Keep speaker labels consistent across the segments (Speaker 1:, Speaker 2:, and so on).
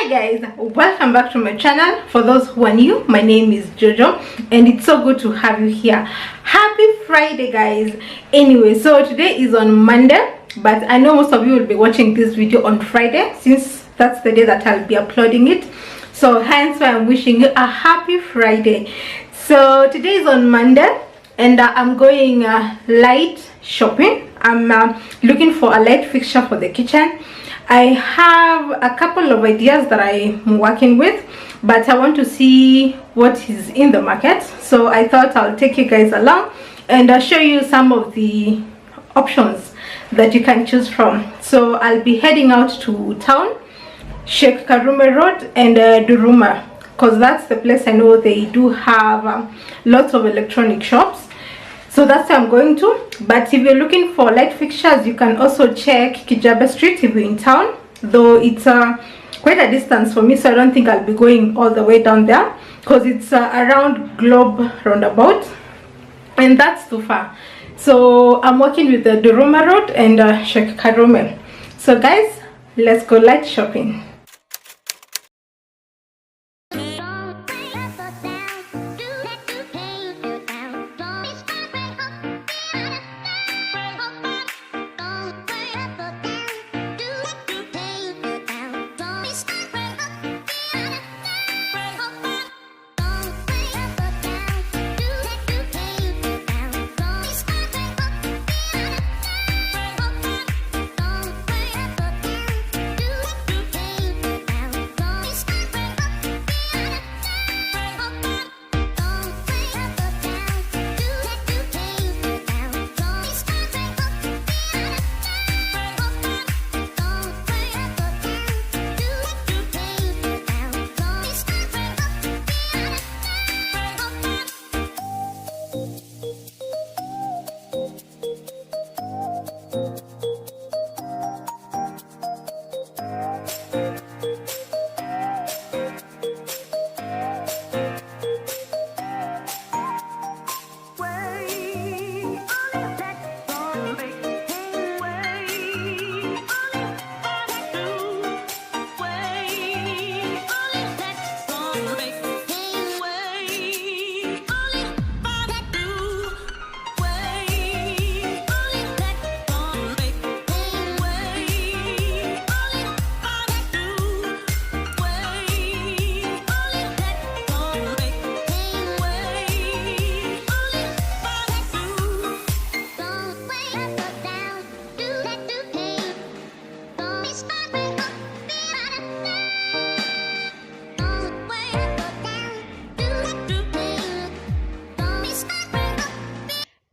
Speaker 1: Hi guys, welcome back to my channel. For those who are new, my name is Jojo and it's so good to have you here. Happy Friday guys. Anyway, so today is on Monday, but I know most of you will be watching this video on Friday since that's the day that I'll be uploading it, so hence why I'm wishing you a happy Friday. So today is on Monday and I'm going light shopping. I'm looking for a light fixture for the kitchen. I have a couple of ideas that I'm working with, but I want to see what is in the market, so I thought I'll take you guys along and show you some of the options that you can choose from. So I'll be heading out to town, Sheikh Karume Road and Duruma, because that's the place I know they do have lots of electronic shops. So that's where I'm going to. But if you're looking for light fixtures, you can also check Xad Street if you're in town, though it's quite a distance for me, so I don't think I'll be going all the way down there because it's around Globe roundabout and that's too far. So I'm working with the Duruma Road and Sheikh Karume. So guys, let's go light shopping.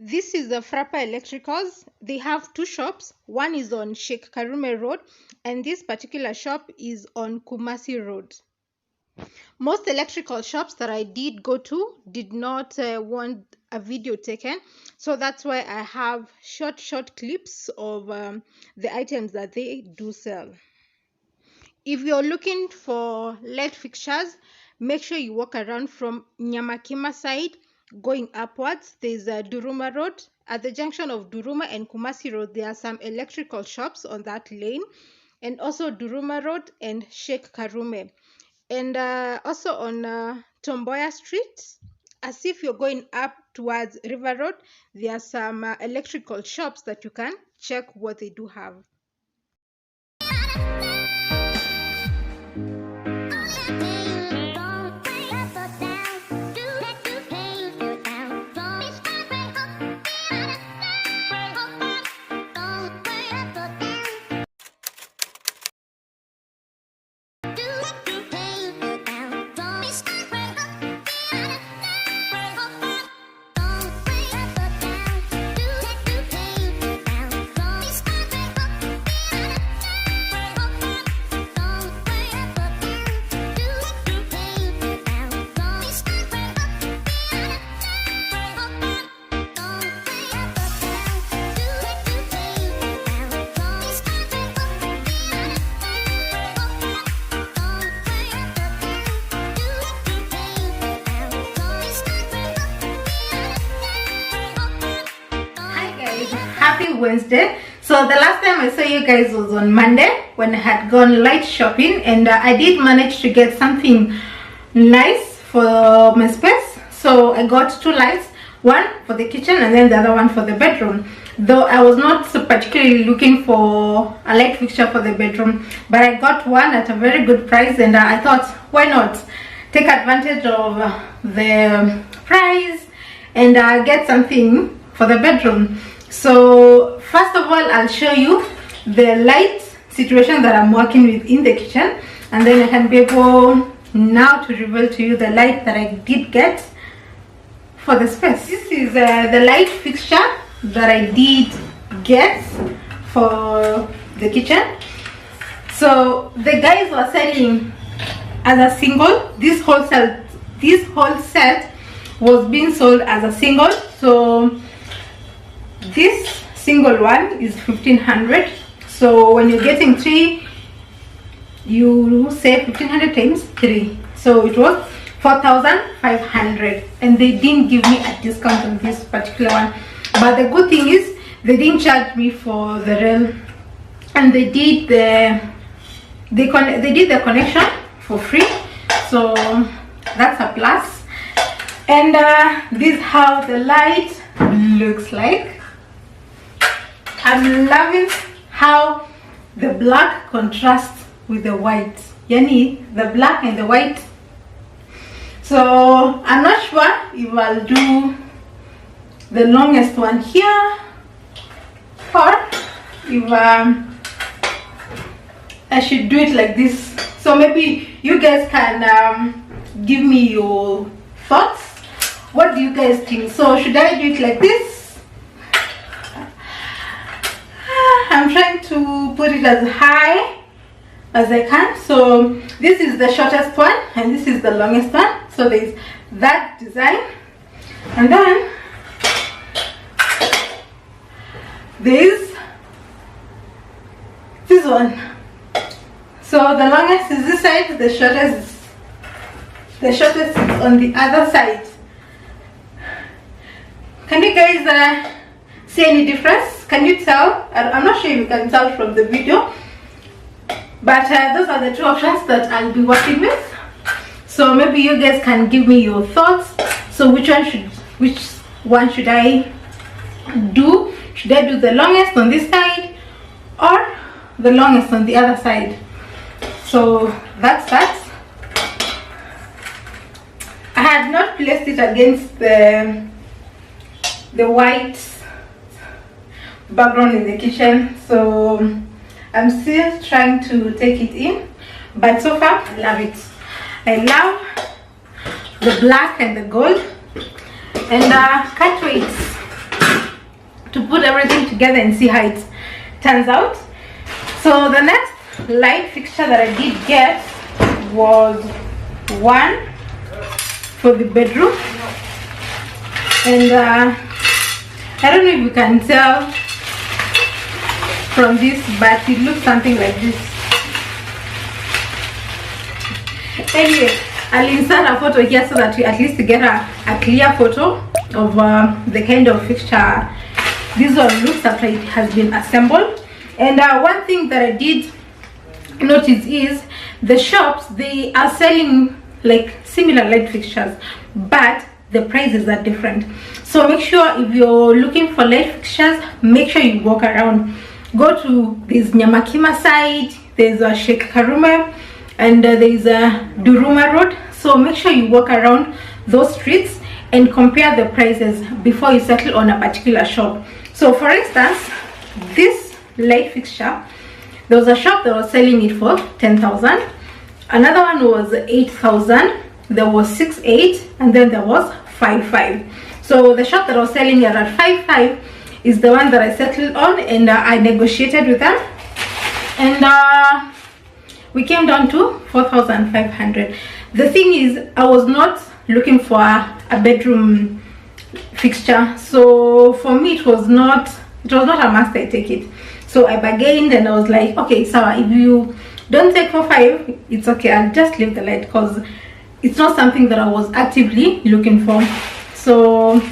Speaker 1: This is the Frappa Electricals. They have two shops. One is on Sheikh Karume Road and this particular shop is on Kumasi Road. Most electrical shops that I did go to did not want a video taken, so that's why I have short clips of the items that they do sell. If you're looking for light fixtures, make sure you walk around from Nyamakima side going upwards. There's a Duruma Road. At the junction of Duruma and Kumasi Road, there are some electrical shops on that lane, and also Duruma Road and Sheikh Karume. And also on Tomboya Street, as if you're going up towards River Road, there are some electrical shops that you can check what they do have. Happy Wednesday. So the last time I saw you guys was on Monday when I had gone light shopping, and I did manage to get something nice for my space. So I got 2 lights, one for the kitchen and then the other one for the bedroom. Though I was not so particularly looking for a light fixture for the bedroom, but I got one at a very good price, and I thought, why not take advantage of the price and get something for the bedroom. So first of all, I'll show you the light situation that I'm working with in the kitchen, and then I can be able now to reveal to you the light that I did get for the space. This is the light fixture that I did get for the kitchen. So the guys were selling as a single. This whole set was being sold as a single. So this single one is 1500. So when you're getting 3, you save 1500 times 3. So it was 4500, and they didn't give me a discount on this particular one. But the good thing is they didn't charge me for the rail, and they did the connection for free. So that's a plus. And this is how the light looks like. I'm loving how the black contrasts with the white. Yani the black and the white. So I'm not sure if I'll do the longest one here, or if I should do it like this. So maybe you guys can give me your thoughts. What do you guys think? So should I do it like this? I'm trying to put it as high as I can. So this is the shortest one and this is the longest one. So there's that design, and then there's this one. So the longest is this side, the shortest is on the other side. Can you guys see any difference? Can you tell? I'm not sure if you can tell from the video, but those are the 2 options that I'll be working with. So maybe you guys can give me your thoughts. So which one should I do? Should I do the longest on this side or the longest on the other side? So that's that. I had not placed it against the white background in the kitchen, so I'm still trying to take it in, but so far I love it. I love the black and the gold, and can't wait to put everything together and see how it turns out. So the next light fixture that I did get was one for the bedroom, and I don't know if you can tell from this, but it looks something like this. Anyway, I'll insert a photo here so that you at least get a clear photo of the kind of fixture this one looks after it has been assembled. And one thing that I did notice is the shops, they are selling like similar light fixtures, but the prices are different. So make sure if you're looking for light fixtures, make sure you walk around. Go to this Nyamakima side, there's a Sheikh Karume, and there's a Duruma Road. So make sure you walk around those streets and compare the prices before you settle on a particular shop. So for instance, this light fixture, there was a shop that was selling it for 10,000, another one was 8,000, there was 6,800, and then there was 5,500. So the shop that was selling it at 5,500 is the one that I settled on, and I negotiated with them, and we came down to 4,500. The thing is, I was not looking for a bedroom fixture, so for me it was not a must I take it. So I bargained and I was like, okay, so if you don't take 4,500, it's okay, I'll just leave the light, because it's not something that I was actively looking for. So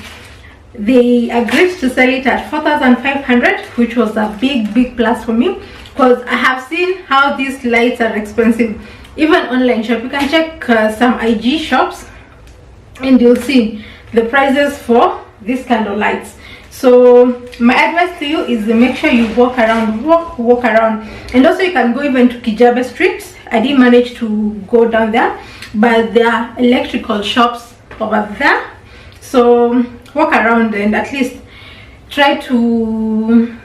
Speaker 1: they agreed to sell it at 4,500, which was a big plus for me, because I have seen how these lights are expensive. Even online shop, you can check some IG shops and you'll see the prices for this kind of lights. So my advice to you is to make sure you walk around, walk around. And also you can go even to Kijabe Street. I didn't manage to go down there, but there are electrical shops over there. So walk around and at least try to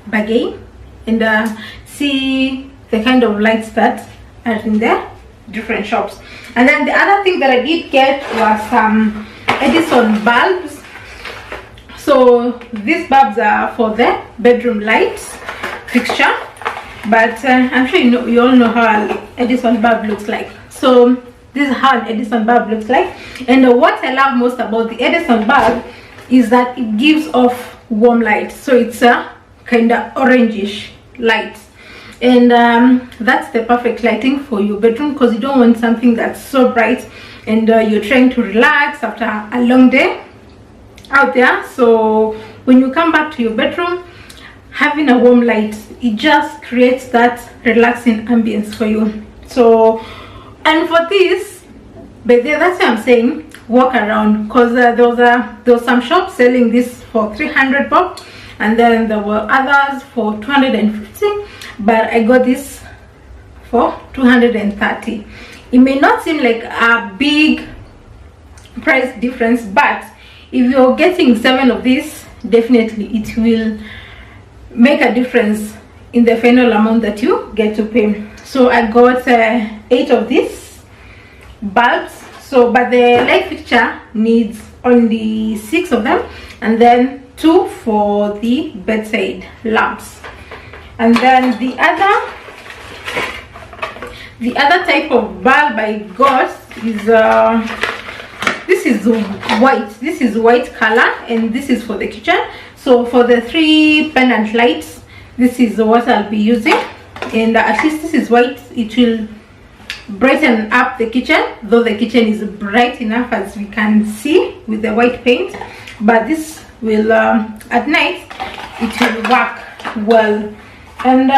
Speaker 1: bargain and see the kind of lights that are in there, different shops. And then the other thing that I did get was some Edison bulbs. So these bulbs are for the bedroom lights fixture, but I'm sure you all know how an Edison bulb looks like. So this is how an Edison bulb looks like. And what I love most about the Edison bulb is that it gives off warm light. So it's a kind of orangish light, and that's the perfect lighting for your bedroom, because you don't want something that's so bright and you're trying to relax after a long day out there. So when you come back to your bedroom, having a warm light, it just creates that relaxing ambience for you. So, and for this, but that's what I'm saying, walk around, because there was some shops selling this for 300 bob, and then there were others for 250, but I got this for 230. It may not seem like a big price difference, but if you're getting 7 of these, definitely it will make a difference in the final amount that you get to pay. So I got 8 of these bulbs. So but the light fixture needs only 6 of them, and then 2 for the bedside lamps. And then the other type of bulb I got is this is white. This is white color, and this is for the kitchen. So for the 3 pendant lights, this is what I'll be using. And at least this is white. It will brighten up the kitchen, though the kitchen is bright enough as we can see with the white paint, but this will at night it will work well. And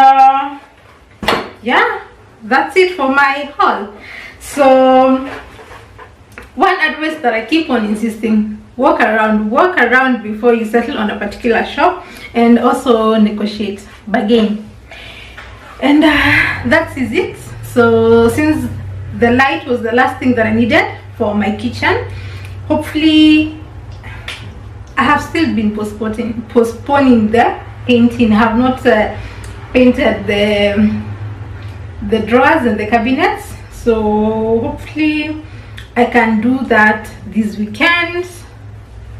Speaker 1: yeah, that's it for my haul. So one advice that I keep on insisting: walk around before you settle on a particular shop, and also negotiate, bargain. And that is it. So since the light was the last thing that I needed for my kitchen, hopefully I have still been postponing the painting. I have not painted the drawers and the cabinets, so hopefully I can do that this weekend.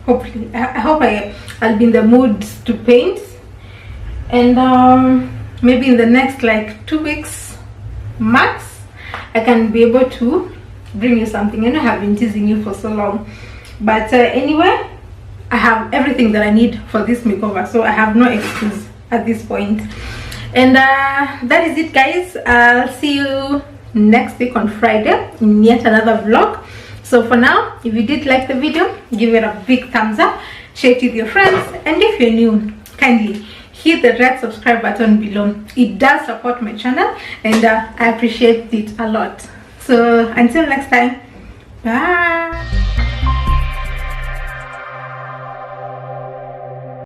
Speaker 1: Hopefully I hope I'll be in the mood to paint, and maybe in the next like 2 weeks max I can be able to bring you something. I know I have been teasing you for so long, but anyway, I have everything that I need for this makeover, so I have no excuse at this point. And that is it, guys. I'll see you next week on Friday in yet another vlog. So for now, if you did like the video, give it a big thumbs up, share it with your friends, and if you're new, kindly hit the red subscribe button below. It does support my channel, and I appreciate it a lot. So until next time, bye.